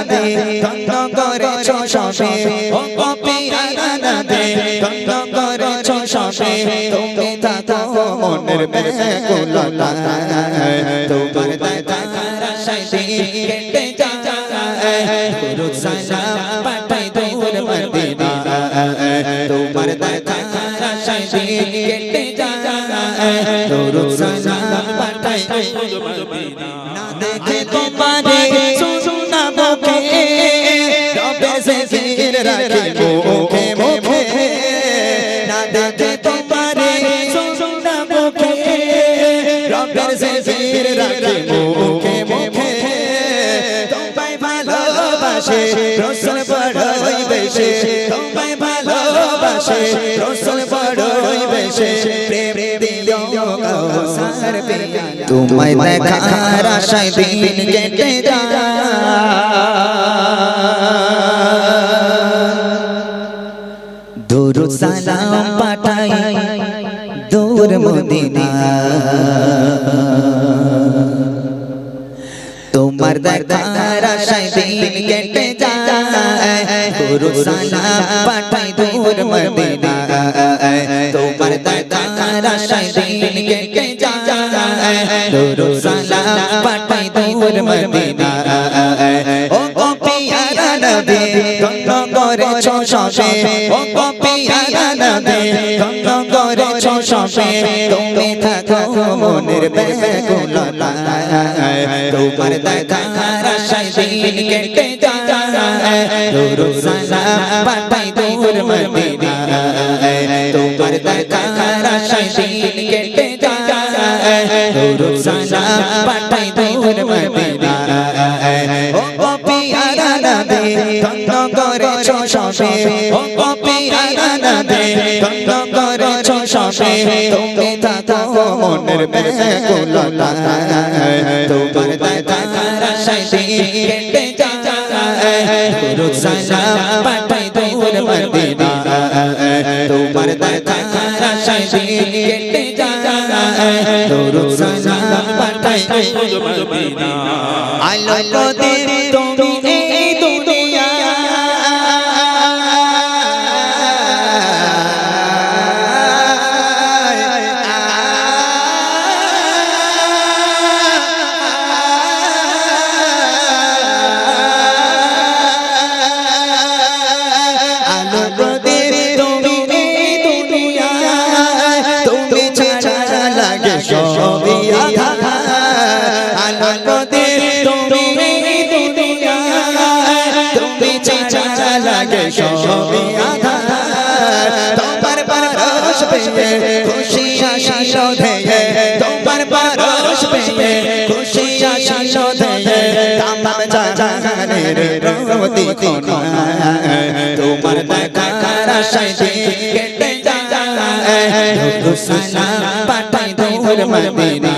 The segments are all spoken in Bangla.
নবী ধন্য করেছো সবে ও গো পিয়ারা নবী ধন্য করেছো সবে তুমি থাকো মনের ব্যাকুলতায় তোমার দেখার আশায় দিন কেটে যায় দুরূদ সালাম পাঠাই দূর মদিনা তোমার দেখার আশায় দিন কেটে যায় দুরূদ সালাম পাঠাই দূর মদিনা না দেখে তোমারে শুনা মুখে রবে জিকির রাখি মুখে মুখে না দেখে তোমারে শুনা মুখে রবে জিকির রাখি মুখে মুখে তোমায় ভালোবাসে রাসূল বড়ই বেশি তোমায় ভালোবাসে রাসূল বড়ই বেশি প্রেম দিলো কাউসার পিয়া তোমায় দেখার আশায় দিন কেটে যায় দুরূদ সালাম পাঠাই দূর মদিনা তোমার দেখার আশায় দিন কেটে যায় দুরূদ সালাম পাঠাই দূর মদিনা তোমার দেখার আশায় দিন কেটে যায় দুরূদ সালাম পাঠাই দূর মদিনা ও গো পিয়ারা নবী ধন্য করেছো সবে ও গো পিয়ারা নবী ধন্য করেছো সবে তুমি থাকো মনের ব্যাকুলতায় তোমার দেখার আশায় দিন কেটে যায় দুরূদ সালাম পাঠাই দূর মদিনা তোমার দেখার আশায় দিন কেটে যায় দুরূদ সালাম পাঠাই দূর মদিনা ও গো পিয়ারা নবী ধন্য করেছো সবে ও গো পিয়ারা নবী ধন্য করেছো সবে তুমি থাকো মনের ব্যাকুলতায় তোমার দেখার আশায় দিন কেটে যায় দুরূদ সালাম পাঠাই দূর মদিনা তোমার দেখার আশায় দিন কেটে যায় দুরূদ সালাম পাঠাই দূর মদিনা আলো দিন তুমি এই দুনিয়া তোমার পরশ পেয়ে খুশি আশিস ধেয়ে তোমার পরশ পেয়ে খুশি আশিস ধেয়ে তামাম জাহানের রহমতি কোনা তোমার দেখার আশায় দিন কেটে যায় দুরূদ সালাম পাঠাই দূর মদিনা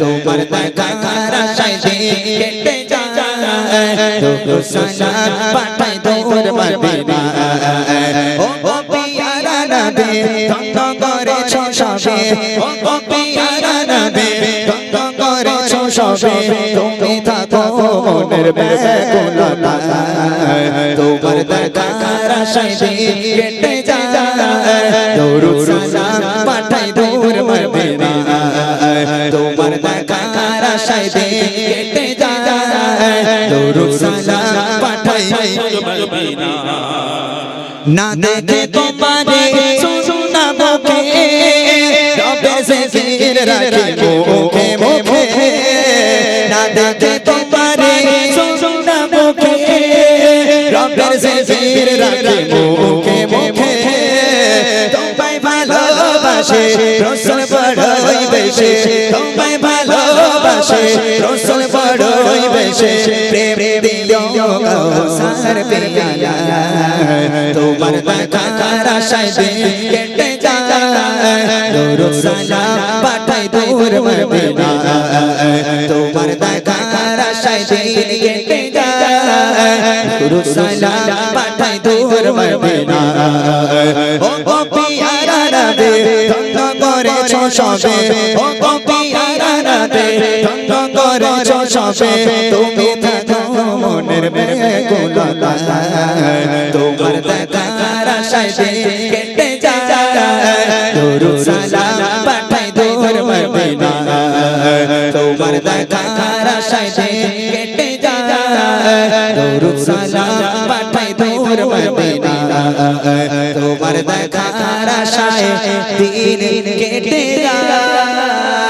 তোমার দেখার আশায় দিন কেটে যায় দুরূদ সালাম পাঠাই দূর মদিনা ও গো পিয়ারা নবী ধন্য করেছো সবে ও গো পিয়ারা নবী ধন্য করেছো সবে তুমি থাকো মনের ব্যাকুলতায় তোমার দেখার আশায় দিন কেটে যায় দুরূদ সালাম পাঠাই দূর মদিনা তোমার দেখার আশায় দিন কেটে যায় দুরূদ সালাম পাঠাই দূর মদিনা না দেখে তোমারে শুনা মুখে রবে জিকির রাখি মুখে মুখে না দেখে তোমারে শুনা মুখে রবে জিকির রাখি মুখে মুখে তোমায় ভালোবাসে রাসূল বড়ই বেশি তোমায় ভালোবাসে রাসূল বড়ই বেশি প্রেম দিলো কাউসার পিয়া তোমার দেখার আশায় দিন কেটে যায় দুরূদ সালাম পাঠাই দূর মদিনা তোমার দেখার আশায় দিন কেটে যায় দুরূদ সালাম পাঠাই দূর মদিনা ও গো পিয়ারা নবী ধন্য করেছো সবে ও গো পিয়ারা নবী ধন্য করেছো সবে তুমি থাকো মনের মনের বেগুলো তোমার দেখার আশায় কেটে যায় দরুদ সালাম পাঠাই দূর মদিনা তোমার দেখার আশায় কেটে যায় দরুদ সালাম পাঠাই দূর মদিনা তোমার দেখার আশায় দিন কেটে যায়